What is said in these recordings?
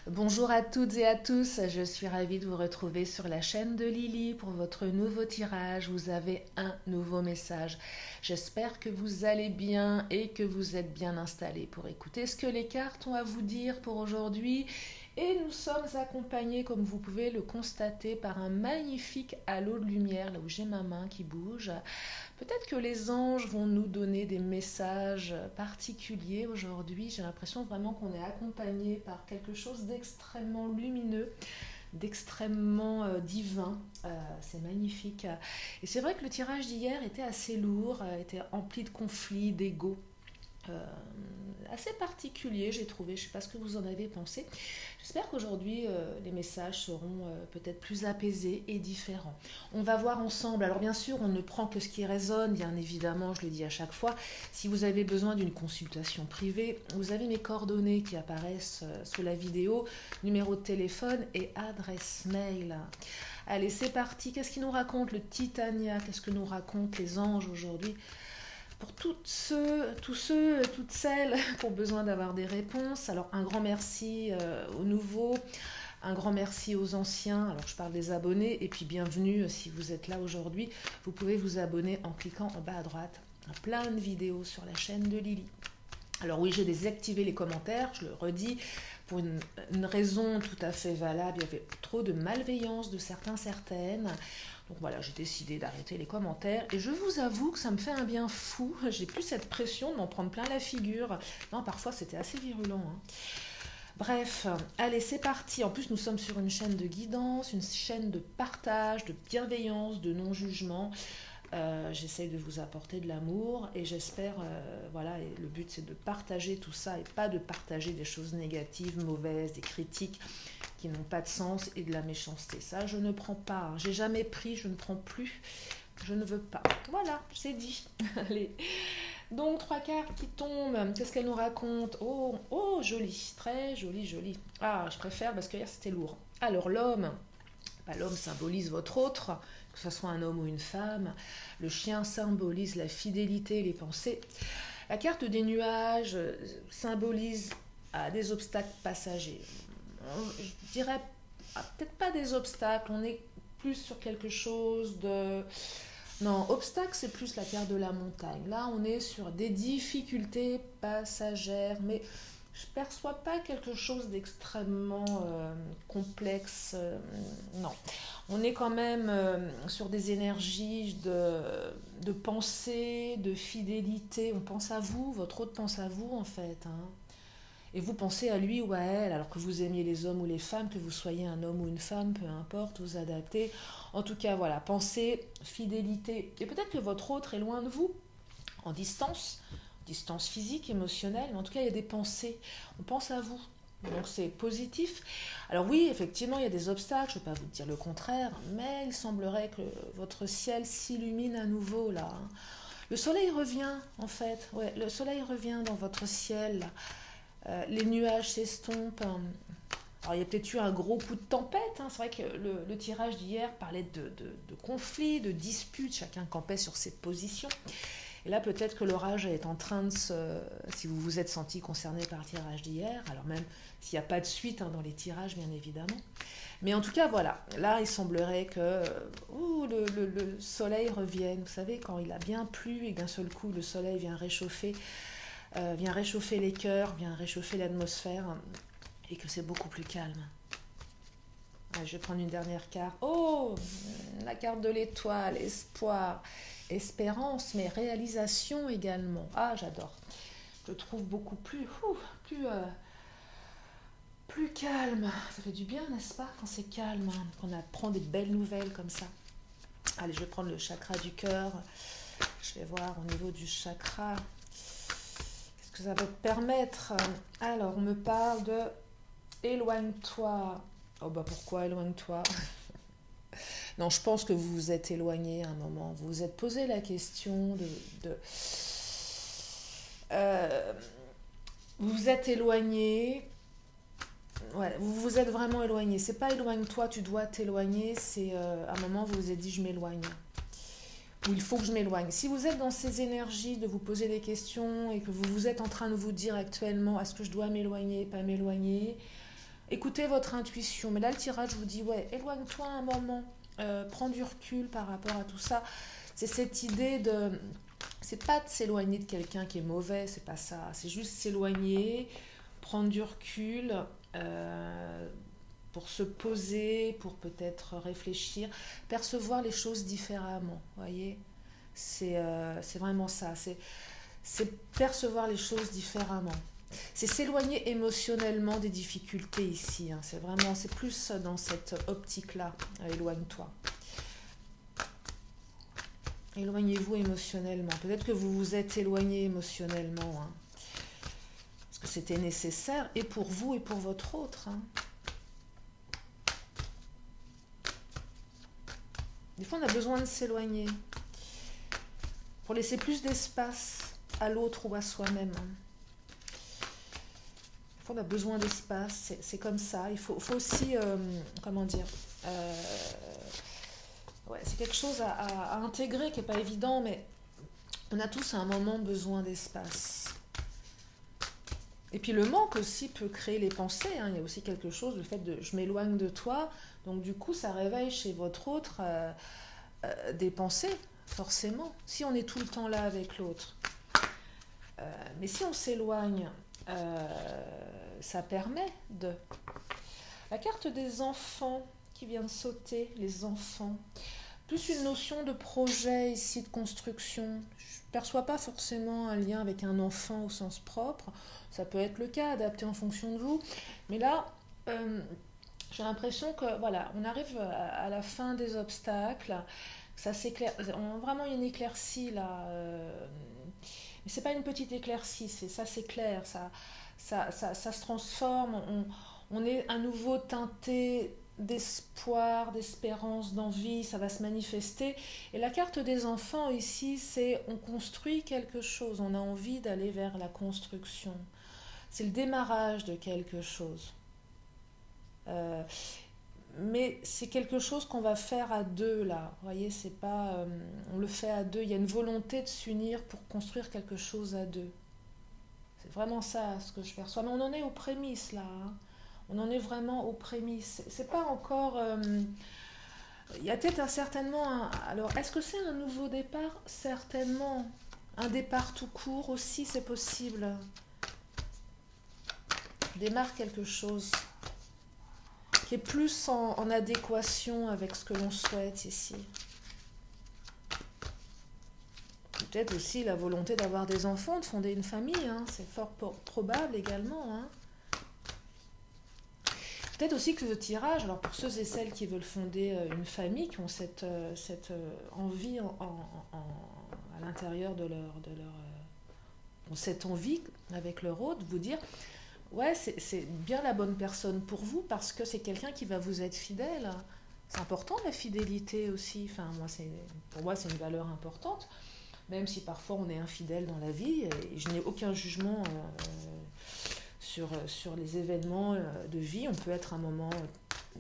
Bonjour à toutes et à tous, je suis ravie de vous retrouver sur la chaîne de Lily pour votre nouveau tirage. Vous avez un nouveau message. J'espère que vous allez bien et que vous êtes bien installés pour écouter ce que les cartes ont à vous dire pour aujourd'hui. Et nous sommes accompagnés, comme vous pouvez le constater, par un magnifique halo de lumière, là où j'ai ma main qui bouge. Peut-être que les anges vont nous donner des messages particuliers aujourd'hui. J'ai l'impression vraiment qu'on est accompagné par quelque chose d'extrêmement lumineux, d'extrêmement divin. C'est magnifique. Et c'est vrai que le tirage d'hier était assez lourd, était empli de conflits, d'ego. Euh, Assez particulier, j'ai trouvé. Je ne sais pas ce que vous en avez pensé. J'espère qu'aujourd'hui, les messages seront peut-être plus apaisés et différents. On va voir ensemble. Alors bien sûr, on ne prend que ce qui résonne, bien évidemment, je le dis à chaque fois. Si vous avez besoin d'une consultation privée, vous avez mes coordonnées qui apparaissent sous la vidéo, numéro de téléphone et adresse mail. Allez, c'est parti. Qu'est-ce qu'il nous raconte le Titania? Qu'est-ce que nous racontent les anges aujourd'hui? Pour tous ceux, toutes celles qui ont besoin d'avoir des réponses, alors un grand merci aux nouveaux, un grand merci aux anciens. Alors je parle des abonnés et puis bienvenue si vous êtes là aujourd'hui. Vous pouvez vous abonner en cliquant en bas à droite. Plein de vidéos sur la chaîne de Lily. Alors oui, j'ai désactivé les commentaires, je le redis, pour une raison tout à fait valable. Il y avait trop de malveillance de certaines. Donc voilà, j'ai décidé d'arrêter les commentaires. Et je vous avoue que ça me fait un bien fou. J'ai plus cette pression de m'en prendre plein la figure. Non, parfois c'était assez virulent. Bref, allez, c'est parti. En plus, nous sommes sur une chaîne de guidance, une chaîne de partage, de bienveillance, de non-jugement. J'essaye de vous apporter de l'amour et j'espère, voilà, et le but c'est de partager tout ça et pas de partager des choses négatives, mauvaises, des critiques qui n'ont pas de sens et de la méchanceté. Ça, je ne prends pas. J'ai jamais pris, je ne prends plus, je ne veux pas. Voilà, c'est dit. Allez. Donc, 3 cartes qui tombent. Qu'est-ce qu'elles nous racontent? Oh, oh, joli, très joli, joli. Ah, je préfère parce que hier c'était lourd. Alors, l'homme. L'homme symbolise votre autre, que ce soit un homme ou une femme. Le chien symbolise la fidélité et les pensées. La carte des nuages symbolise des obstacles passagers. Je dirais peut-être pas des obstacles, on est plus sur quelque chose de... Non, obstacle, c'est plus la carte de la montagne. Là, on est sur des difficultés passagères, mais je ne perçois pas quelque chose d'extrêmement complexe. Non, on est quand même sur des énergies de pensée, de fidélité. On pense à vous, votre autre pense à vous en fait. Et vous pensez à lui ou à elle, alors que vous aimiez les hommes ou les femmes, que vous soyez un homme ou une femme, peu importe, vous adaptez. En tout cas, voilà, pensée, fidélité. Et peut-être que votre autre est loin de vous, en distance physique, émotionnelle, mais en tout cas, il y a des pensées. On pense à vous. Donc c'est positif. Alors oui, effectivement, il y a des obstacles, je ne vais pas vous dire le contraire, mais il semblerait que votre ciel s'illumine à nouveau là. Le soleil revient, en fait. Ouais, le soleil revient dans votre ciel. Les nuages s'estompent. Alors il y a peut-être eu un gros coup de tempête. C'est vrai que le tirage d'hier parlait de conflits, de disputes, chacun campait sur ses positions. Et là peut-être que l'orage est en train de se... Si vous vous êtes senti concerné par le tirage d'hier, alors même s'il n'y a pas de suite dans les tirages bien évidemment. Mais en tout cas voilà, là il semblerait que le soleil revienne. Vous savez, quand il a bien plu et d'un seul coup le soleil vient réchauffer les cœurs, vient réchauffer l'atmosphère et que c'est beaucoup plus calme. Je vais prendre une dernière carte. Oh, la carte de l'étoile, espoir, espérance, mais réalisation également. Ah, j'adore. Je trouve beaucoup plus calme. Ça fait du bien, n'est-ce pas, quand c'est calme, qu'on apprend des belles nouvelles comme ça. Allez, je vais prendre le chakra du cœur. Je vais voir au niveau du chakra que ça va te permettre. Alors, on me parle de éloigne-toi. Oh bah pourquoi éloigne-toi? Non, je pense que vous vous êtes éloigné à un moment. Vous vous êtes posé la question vous vous êtes éloigné. Ouais, vous vous êtes vraiment éloigné. C'est pas éloigne-toi, tu dois t'éloigner. C'est à un moment vous vous êtes dit je m'éloigne. Ou il faut que je m'éloigne. Si vous êtes dans ces énergies de vous poser des questions et que vous êtes en train de vous dire actuellement est-ce que je dois m'éloigner, pas m'éloigner, écoutez votre intuition. Mais là, le tirage vous dit, ouais, éloigne-toi un moment, prends du recul par rapport à tout ça. C'est cette idée de... C'est pas de s'éloigner de quelqu'un qui est mauvais, c'est pas ça. C'est juste s'éloigner, prendre du recul, pour se poser, pour peut-être réfléchir, percevoir les choses différemment, voyez. C'est vraiment ça, c'est percevoir les choses différemment. C'est s'éloigner émotionnellement des difficultés ici, hein. C'est plus dans cette optique-là, éloigne-toi. Éloignez-vous émotionnellement. Peut-être que vous vous êtes éloigné émotionnellement, hein, parce que c'était nécessaire, et pour vous et pour votre autre, hein. Des fois, on a besoin de s'éloigner pour laisser plus d'espace à l'autre ou à soi-même. Des fois, on a besoin d'espace, c'est comme ça. Il faut aussi, comment dire, ouais, c'est quelque chose à intégrer qui n'est pas évident, mais on a tous à un moment besoin d'espace. Et puis le manque aussi peut créer les pensées, hein. Il y a aussi quelque chose, le fait de je m'éloigne de toi, donc du coup ça réveille chez votre autre des pensées, forcément, si on est tout le temps là avec l'autre. Mais si on s'éloigne, ça permet de... La carte des enfants qui vient de sauter, les enfants, plus une notion de projet ici, de construction. Je ne perçois pas forcément un lien avec un enfant au sens propre, ça peut être le cas, adapté en fonction de vous, mais là, j'ai l'impression que, voilà, on arrive à la fin des obstacles, ça s'éclaire, vraiment il y a une éclaircie là, mais c'est pas une petite éclaircie, ça s'éclaire, ça se transforme, on est à nouveau teinté d'espoir, d'espérance, d'envie, ça va se manifester. Et la carte des enfants ici, c'est on construit quelque chose, on a envie d'aller vers la construction. C'est le démarrage de quelque chose. Mais c'est quelque chose qu'on va faire à deux là. Vous voyez, c'est pas, on le fait à deux. Il y a une volonté de s'unir pour construire quelque chose à deux. C'est vraiment ça ce que je perçois. Mais on en est aux prémices là, hein. On en est vraiment aux prémices. C'est pas encore... il y a peut-être certainement... Alors, est-ce que c'est un nouveau départ? Certainement. Un départ tout court aussi, c'est possible. Démarre quelque chose qui est plus en adéquation avec ce que l'on souhaite ici. Peut-être aussi la volonté d'avoir des enfants, de fonder une famille, hein. C'est fort probable également, hein. Peut-être aussi que le tirage, alors pour ceux et celles qui veulent fonder une famille, qui ont cette envie à l'intérieur de leur ont cette envie avec leur autre, vous dire, ouais, c'est bien la bonne personne pour vous, parce que c'est quelqu'un qui va vous être fidèle. C'est important la fidélité aussi, enfin, pour moi c'est une valeur importante, même si parfois on est infidèle dans la vie, et je n'ai aucun jugement sur les événements de vie. On peut être à un moment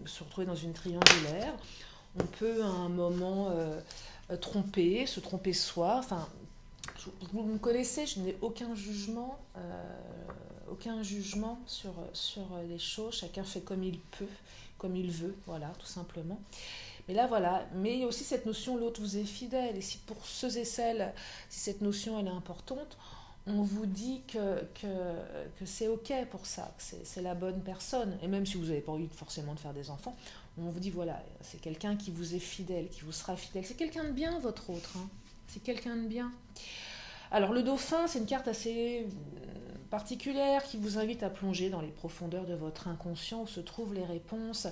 se retrouver dans une triangulaire, on peut à un moment se tromper soi, enfin, vous me connaissez, je n'ai aucun jugement sur les choses, chacun fait comme il peut, comme il veut, voilà, tout simplement. Mais là, voilà, mais il y a aussi cette notion, l'autre vous est fidèle, et si pour ceux et celles, si cette notion elle est importante, on vous dit que c'est ok pour ça, que c'est la bonne personne, et même si vous n'avez pas envie forcément de faire des enfants, on vous dit voilà, c'est quelqu'un qui vous est fidèle, qui vous sera fidèle, c'est quelqu'un de bien votre autre, hein. C'est quelqu'un de bien. Alors le dauphin, c'est une carte assez particulière qui vous invite à plonger dans les profondeurs de votre inconscient où se trouvent les réponses.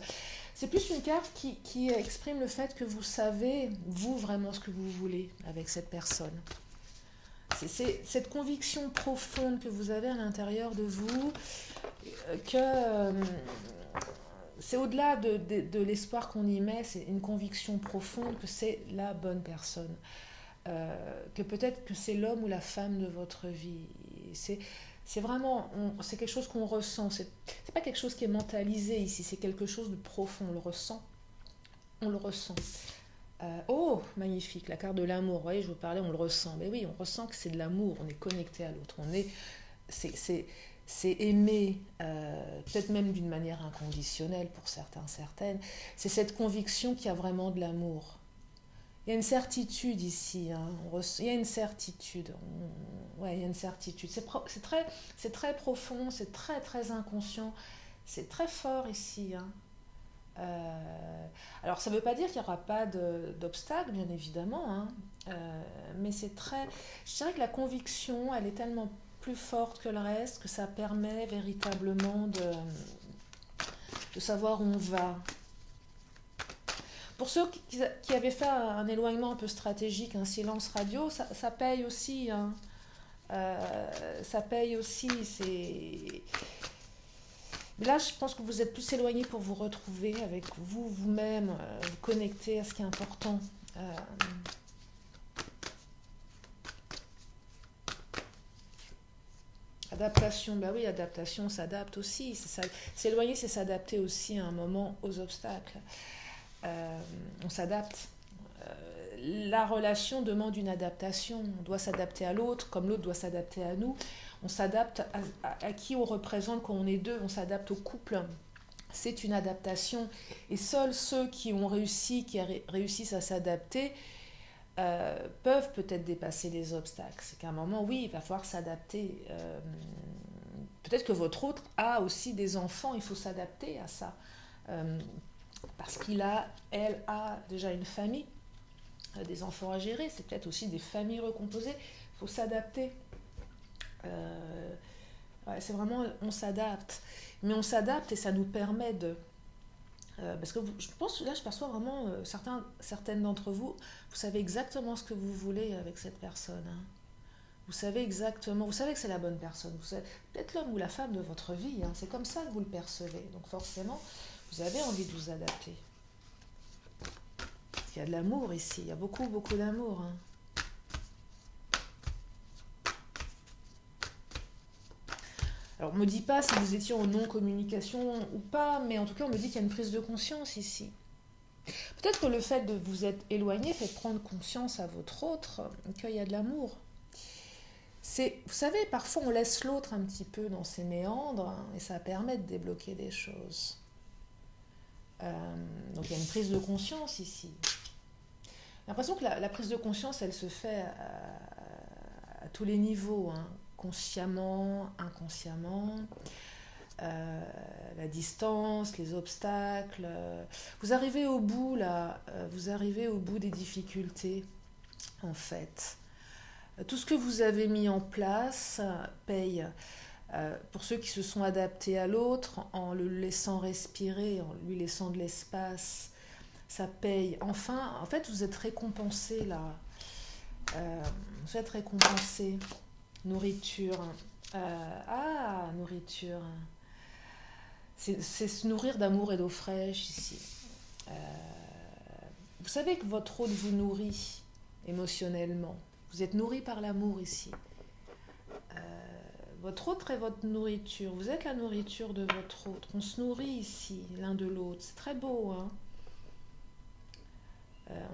C'est plus une carte qui exprime le fait que vous savez, vous, vraiment ce que vous voulez avec cette personne. C'est cette conviction profonde que vous avez à l'intérieur de vous, que c'est au-delà de l'espoir qu'on y met, c'est une conviction profonde que c'est la bonne personne. Que peut-être que c'est l'homme ou la femme de votre vie. C'est vraiment, c'est quelque chose qu'on ressent. C'est pas quelque chose qui est mentalisé ici, c'est quelque chose de profond. On le ressent. On le ressent. Oh, magnifique, la carte de l'amour. Vous voyez, je vous parlais, on le ressent. Mais oui, on ressent que c'est de l'amour. On est connecté à l'autre. c'est aimer, peut-être même d'une manière inconditionnelle pour certains, certaines. C'est cette conviction qu'il y a vraiment de l'amour. Il y a une certitude ici, hein. Il y a une certitude. Ouais, il y a une certitude. C'est très profond, c'est très très inconscient, c'est très fort ici, hein. Alors ça ne veut pas dire qu'il n'y aura pas d'obstacles, bien évidemment, hein. Mais c'est très... Je dirais que la conviction, elle est tellement plus forte que le reste que ça permet véritablement de savoir où on va. Pour ceux qui avaient fait un éloignement un peu stratégique, un silence radio, ça paye aussi, hein. Ça paye aussi. Là, je pense que vous êtes plus éloigné pour vous retrouver avec vous-même, vous connecter à ce qui est important. Adaptation, bah oui, adaptation, on s'adapte aussi. S'éloigner, c'est s'adapter aussi à un moment aux obstacles. On s'adapte. La relation demande une adaptation. On doit s'adapter à l'autre, comme l'autre doit s'adapter à nous. On s'adapte à qui on représente quand on est deux. On s'adapte au couple. C'est une adaptation. Et seuls ceux qui ont réussi, réussissent à s'adapter, peuvent peut-être dépasser les obstacles. C'est qu'à un moment, oui, il va falloir s'adapter. Peut-être que votre autre a aussi des enfants. Il faut s'adapter à ça. Parce elle a déjà une famille, des enfants à gérer, c'est peut-être aussi des familles recomposées, il faut s'adapter. Ouais, c'est vraiment, on s'adapte. Mais on s'adapte et ça nous permet de... parce que je pense, là je perçois vraiment, certaines d'entre vous, vous savez exactement ce que vous voulez avec cette personne, hein. Vous savez exactement, vous savez que c'est la bonne personne, vous savez, peut-être l'homme ou la femme de votre vie, hein, c'est comme ça que vous le percevez. Donc forcément, vous avez envie de vous adapter. Il y a de l'amour ici, il y a beaucoup, beaucoup d'amour, hein. Alors, on ne me dit pas si vous étiez en non-communication ou pas, mais en tout cas, on me dit qu'il y a une prise de conscience ici. Peut-être que le fait de vous être éloigné fait prendre conscience à votre autre qu'il y a de l'amour. Vous savez, parfois on laisse l'autre un petit peu dans ses méandres, hein, et ça permet de débloquer des choses. Donc il y a une prise de conscience ici. J'ai l'impression que la prise de conscience, elle se fait à tous les niveaux, hein, consciemment, inconsciemment, la distance, les obstacles. Vous arrivez au bout, là, vous arrivez au bout des difficultés, en fait. Tout ce que vous avez mis en place paye. Pour ceux qui se sont adaptés à l'autre, en le laissant respirer, en lui laissant de l'espace, ça paye. Enfin, en fait, vous êtes récompensé là. Vous êtes récompensé. Nourriture. Nourriture. C'est se nourrir d'amour et d'eau fraîche ici. Vous savez que votre hôte vous nourrit émotionnellement. Vous êtes nourri par l'amour ici. Votre autre est votre nourriture. Vous êtes la nourriture de votre autre. On se nourrit ici, l'un de l'autre. C'est très beau, hein.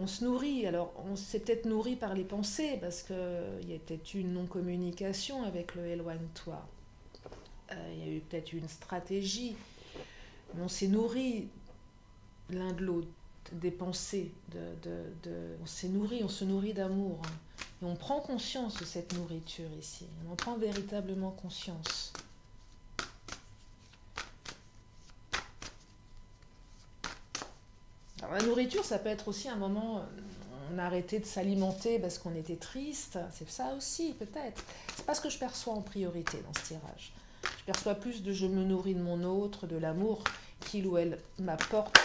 On se nourrit. Alors, on s'est peut-être nourri par les pensées, parce qu'il y a peut-être eu une non-communication avec le éloigne-toi. Il y a eu peut-être une stratégie. Mais on s'est nourri l'un de l'autre, des pensées. On se nourrit d'amour, hein. Et on prend conscience de cette nourriture ici. On en prend véritablement conscience. Alors, la nourriture, ça peut être aussi un moment, on a arrêté de s'alimenter parce qu'on était triste. C'est ça aussi, peut-être. C'est pas ce que je perçois en priorité dans ce tirage. Je perçois plus de je me nourris de mon autre, de l'amour qu'il ou elle m'apporte.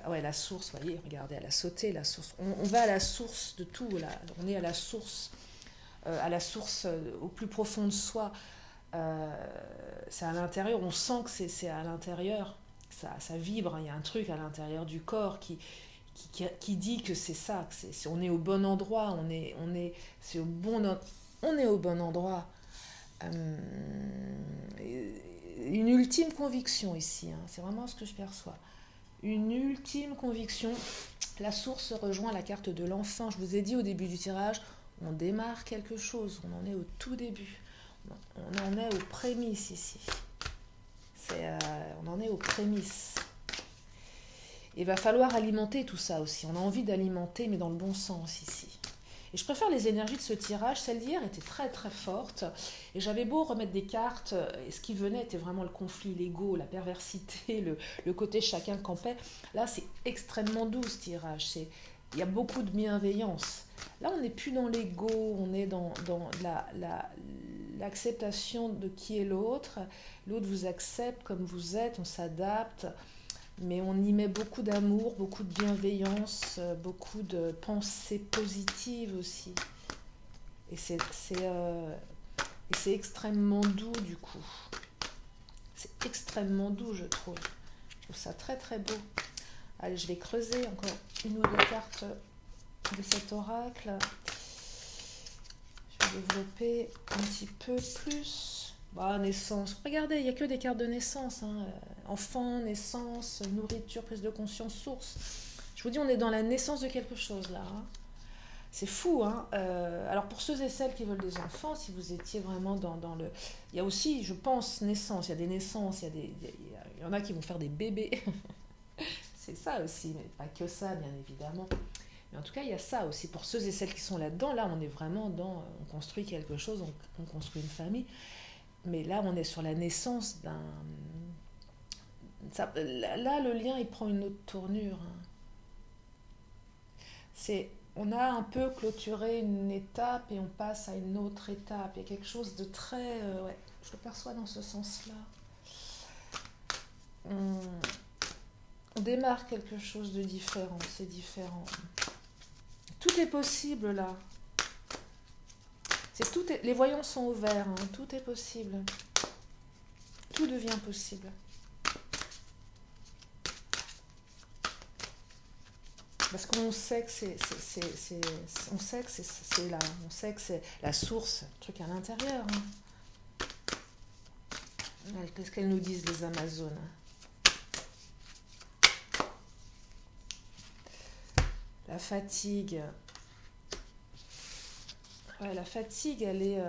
Ouais, la source, vous voyez, regardez, elle a sauté, la source. On va à la source de tout, là. On est à la source au plus profond de soi. C'est à l'intérieur, on sent que c'est à l'intérieur, ça vibre, il y a un truc à l'intérieur du corps qui dit que c'est ça, on est au bon endroit, on est au bon endroit. Une ultime conviction ici, hein, c'est vraiment ce que je perçois. Une ultime conviction. La source rejoint la carte de l'enfant. Je vous ai dit au début du tirage, on démarre quelque chose, on en est au tout début. On en est aux prémices ici. On en est aux prémices. Il va falloir alimenter tout ça aussi. On a envie d'alimenter, mais dans le bon sens ici. Et je préfère les énergies de ce tirage. Celle d'hier était très très forte. Et j'avais beau remettre des cartes, et ce qui venait était vraiment le conflit, l'ego, la perversité, le côté chacun campait. Là, c'est extrêmement doux ce tirage. Il y a beaucoup de bienveillance. Là, on n'est plus dans l'ego, on est dans l'acceptation de qui est l'autre. L'autre vous accepte comme vous êtes, on s'adapte. Mais on y met beaucoup d'amour, beaucoup de bienveillance, beaucoup de pensées positives aussi. Et c'est extrêmement doux du coup. C'est extrêmement doux, je trouve. Je trouve ça très très beau. Allez, je vais creuser encore une ou deux cartes de cet oracle. Je vais développer un petit peu plus. Bah, naissance. Regardez, il n'y a que des cartes de naissance. Hein. Enfant, naissance, nourriture, prise de conscience, source. Je vous dis, on est dans la naissance de quelque chose là. Hein. C'est fou. Hein. Alors pour ceux et celles qui veulent des enfants, si vous étiez vraiment dans le... Il y a aussi, je pense, naissance. Il y a des naissances, il y en a qui vont faire des bébés. C'est ça aussi, mais pas que ça, bien évidemment. Mais en tout cas, il y a ça aussi. Pour ceux et celles qui sont là-dedans, là, on est vraiment dans... On construit quelque chose, on construit une famille. Mais là, on est sur la naissance d'un... Là, le lien, il prend une autre tournure. On a un peu clôturé une étape et on passe à une autre étape. Il y a quelque chose de très... ouais, je le perçois dans ce sens-là. On démarre quelque chose de différent. C'est différent. Tout est possible, là. Les voyants sont ouverts, hein. Tout est possible. Tout devient possible. Parce qu'on sait que c'est là, on sait que c'est la source, le truc à l'intérieur. Hein. Qu'est-ce qu'elles nous disent les Amazones? La fatigue. Ouais, la fatigue, elle est...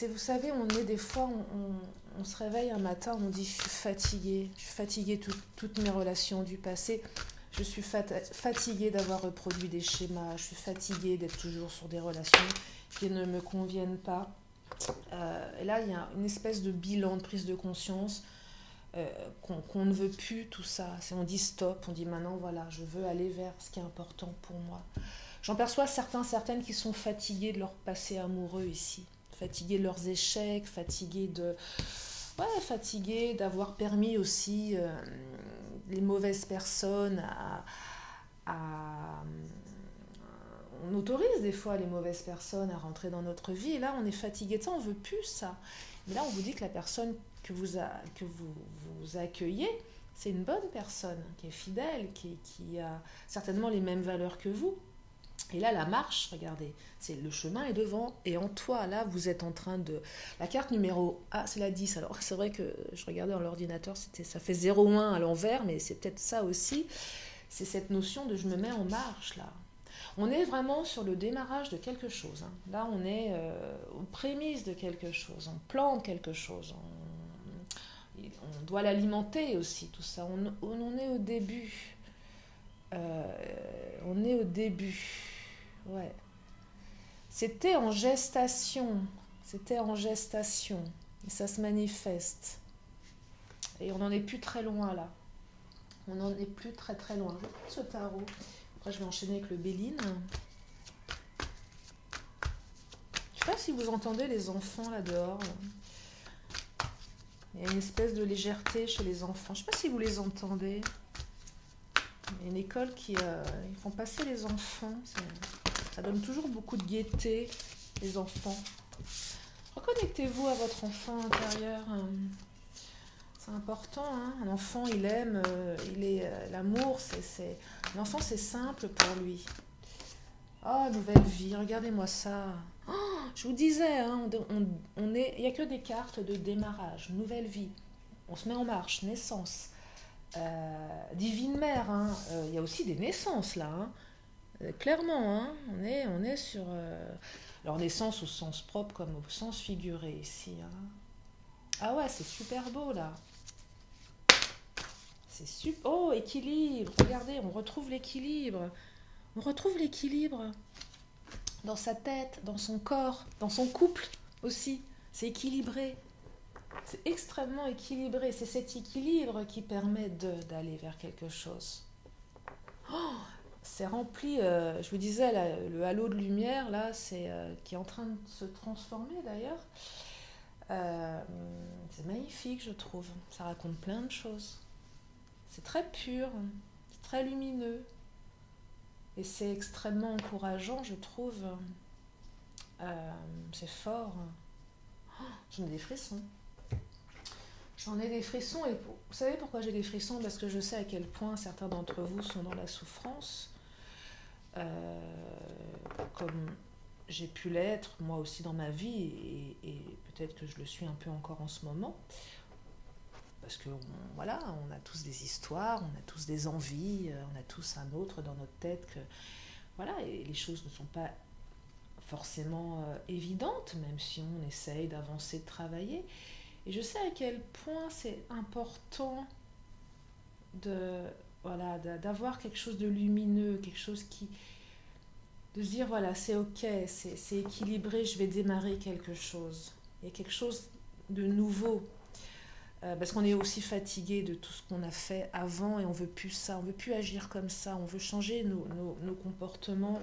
vous savez, on est des fois, on se réveille un matin, on dit je suis fatiguée toutes mes relations du passé, je suis fatiguée d'avoir reproduit des schémas, je suis fatiguée d'être toujours sur des relations qui ne me conviennent pas. Et là, il y a une espèce de bilan, de prise de conscience, qu'on ne veut plus tout ça. On dit stop, on dit maintenant voilà, je veux aller vers ce qui est important pour moi. J'en perçois certaines qui sont fatiguées de leur passé amoureux ici, fatiguées de leurs échecs, fatiguées d'avoir permis aussi les mauvaises personnes on autorise des fois les mauvaises personnes à rentrer dans notre vie, et là on est fatigué de ça, on ne veut plus ça. Mais là on vous dit que la personne que vous accueillez, c'est une bonne personne, qui est fidèle, qui a certainement les mêmes valeurs que vous. Et là, la marche, regardez, c'est le chemin est devant, et en toi, là, vous êtes en train de... La carte numéro... Ah, c'est la 10, alors c'est vrai que je regardais dans l'ordinateur, ça fait 0,1 à l'envers, mais c'est peut-être ça aussi. C'est cette notion de je me mets en marche, là. On est vraiment sur le démarrage de quelque chose. Hein. Là, on est aux prémices de quelque chose, on plante quelque chose, on doit l'alimenter aussi, tout ça. On est au début. On est au début. Ouais. C'était en gestation. Et ça se manifeste. Et on n'en est plus très loin là. On n'en est plus très très loin. Je vais prendre ce tarot. Après, je vais enchaîner avec le Béline. Je sais pas si vous entendez les enfants là dehors. Il y a une espèce de légèreté chez les enfants. Je sais pas si vous les entendez. Il y a une école qui ils font passer les enfants. Ça donne toujours beaucoup de gaieté, les enfants. Reconnectez-vous à votre enfant intérieur. C'est important. Hein. Un enfant, il aime, l'amour. L'enfant, c'est simple pour lui. Oh, nouvelle vie. Regardez-moi ça. Oh, je vous disais, hein, il n'y a que des cartes de démarrage, nouvelle vie. On se met en marche, naissance. Divine mère, hein. Il y a aussi des naissances là. Hein. Clairement, hein, on est sur... alors, naissance au sens propre comme au sens figuré ici. Hein. Ah ouais, c'est super beau là. C'est super... Oh, équilibre. Regardez, on retrouve l'équilibre. On retrouve l'équilibre dans sa tête, dans son corps, dans son couple aussi. C'est équilibré. C'est extrêmement équilibré. C'est cet équilibre qui permet d'aller vers quelque chose. Oh, c'est rempli, je vous disais, là, le halo de lumière, là, qui est en train de se transformer d'ailleurs. C'est magnifique, je trouve. Ça raconte plein de choses. C'est très pur, c'est très lumineux. Et c'est extrêmement encourageant, je trouve. C'est fort. Oh, j'en ai des frissons. J'en ai des frissons. Et vous savez pourquoi j'ai des frissons? Parce que je sais à quel point certains d'entre vous sont dans la souffrance. Comme j'ai pu l'être, moi aussi dans ma vie. Et peut-être que je le suis un peu encore en ce moment. Parce que voilà, on a tous des histoires, on a tous des envies, on a tous un autre dans notre tête que voilà, et les choses ne sont pas forcément évidentes, même si on essaye d'avancer, de travailler. Et je sais à quel point c'est important voilà, d'avoir quelque chose de lumineux, quelque chose de se dire voilà, c'est ok, c'est équilibré, je vais démarrer quelque chose. Il y a quelque chose de nouveau. Parce qu'on est aussi fatigué de tout ce qu'on a fait avant et on veut plus ça, on veut plus agir comme ça, on veut changer nos comportements,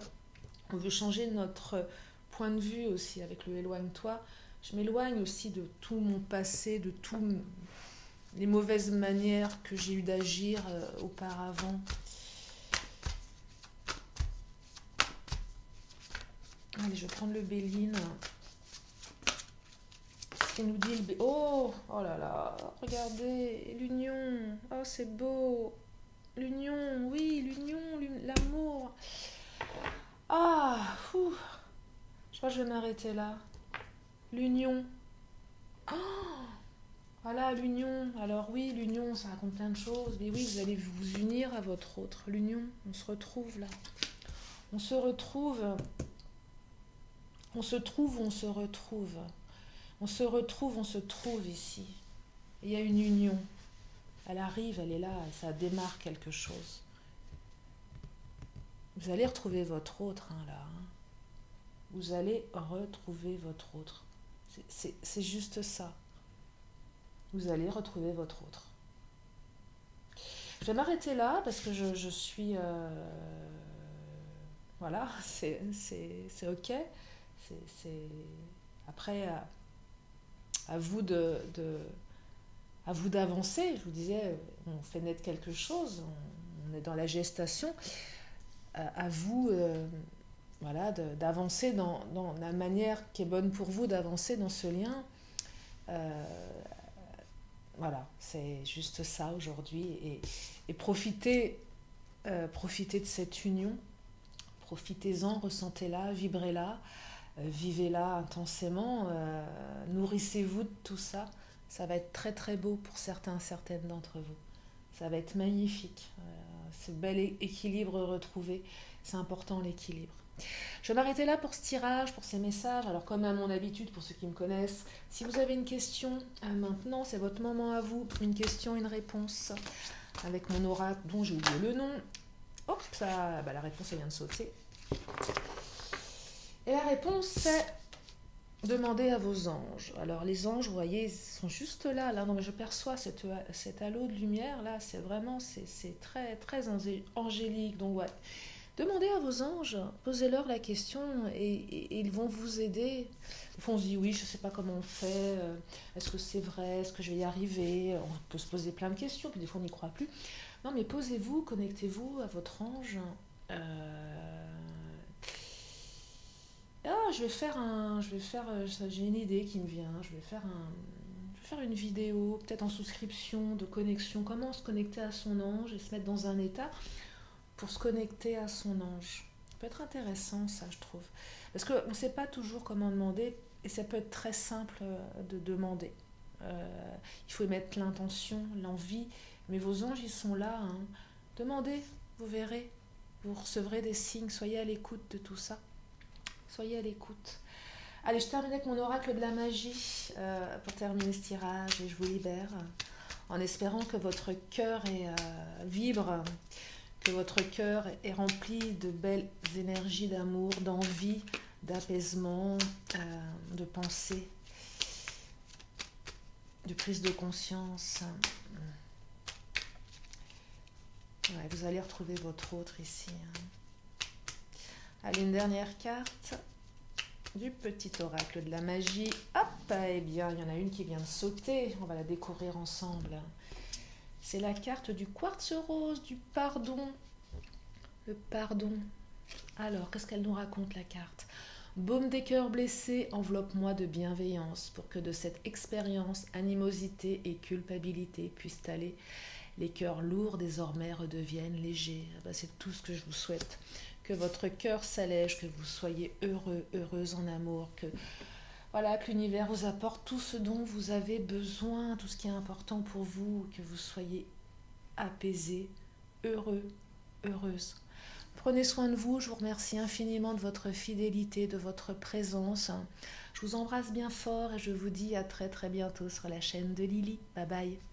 on veut changer notre point de vue aussi avec le éloigne-toi. Je m'éloigne aussi de tout mon passé, de toutes les mauvaises manières que j'ai eu d'agir auparavant. Allez, je vais prendre le Béline. Il nous dit oh là là, regardez, l'union, oh c'est beau, l'union, oui, l'union, l'amour. Ah, fou. Je crois que je vais m'arrêter là. L'union. Oh, voilà, l'union. Alors oui, l'union, ça raconte plein de choses. Mais oui, vous allez vous unir à votre autre. L'union, on se retrouve là. On se retrouve. On se trouve, on se retrouve. On se retrouve, on se trouve ici. Il y a une union. Elle arrive, elle est là, ça démarre quelque chose. Vous allez retrouver votre autre, hein, là. Hein. Vous allez retrouver votre autre. C'est juste ça. Vous allez retrouver votre autre. Je vais m'arrêter là parce que je suis... voilà, c'est ok. C'est après, à vous à vous d'avancer. Je vous disais, on fait naître quelque chose, on est dans la gestation. À vous voilà, d'avancer dans la manière qui est bonne pour vous, d'avancer dans ce lien. Voilà, c'est juste ça aujourd'hui. Et profitez de cette union. Profitez-en, ressentez-la, vibrez-la, vivez-la intensément. Nourrissez-vous de tout ça. Ça va être très très beau pour certaines d'entre vous. Ça va être magnifique. Ce bel équilibre retrouvé. C'est important l'équilibre. Je vais m'arrêter là pour ce tirage, pour ces messages. Alors comme à mon habitude, pour ceux qui me connaissent, si vous avez une question, maintenant c'est votre moment à vous. Une question, une réponse. Avec mon oracle dont j'ai oublié le nom. Hop, ça, la réponse elle vient de sauter. Et la réponse c'est demandez à vos anges. Alors les anges, vous voyez, ils sont juste là. Non, mais je perçois cet halo de lumière là. C'est vraiment, c'est très très angélique. Donc ouais. Demandez à vos anges, posez-leur la question et ils vont vous aider. Des fois on se dit oui, je ne sais pas comment on fait, est-ce que c'est vrai, est-ce que je vais y arriver? On peut se poser plein de questions, puis des fois on n'y croit plus. Non mais posez-vous, connectez-vous à votre ange. J'ai une idée qui me vient, je vais faire une vidéo, peut-être en souscription, de connexion, comment se connecter à son ange et se mettre dans un état pour se connecter à son ange. Ça peut être intéressant, ça, je trouve. Parce qu'on ne sait pas toujours comment demander, et ça peut être très simple de demander. Il faut mettre l'intention, l'envie, mais vos anges, ils sont là. Hein. Demandez, vous verrez. Vous recevrez des signes, soyez à l'écoute de tout ça. Soyez à l'écoute. Allez, je termine avec mon oracle de la magie pour terminer ce tirage et je vous libère en espérant que votre cœur vibre, que votre cœur est rempli de belles énergies d'amour, d'envie, d'apaisement, de pensée, de prise de conscience. Ouais, vous allez retrouver votre autre ici. Allez, une dernière carte du petit oracle de la magie. Hop, eh bien, il y en a une qui vient de sauter. On va la découvrir ensemble. C'est la carte du quartz rose, du pardon. Le pardon. Alors, qu'est-ce qu'elle nous raconte, la carte? Baume des cœurs blessés, enveloppe-moi de bienveillance pour que de cette expérience, animosité et culpabilité puissent aller. Les cœurs lourds désormais redeviennent légers. C'est tout ce que je vous souhaite. Que votre cœur s'allège, que vous soyez heureux, heureuse en amour, que l'univers vous apporte tout ce dont vous avez besoin, tout ce qui est important pour vous, que vous soyez apaisés, heureux, heureuse. Prenez soin de vous, je vous remercie infiniment de votre fidélité, de votre présence. Je vous embrasse bien fort et je vous dis à très très bientôt sur la chaîne de Lily. Bye bye.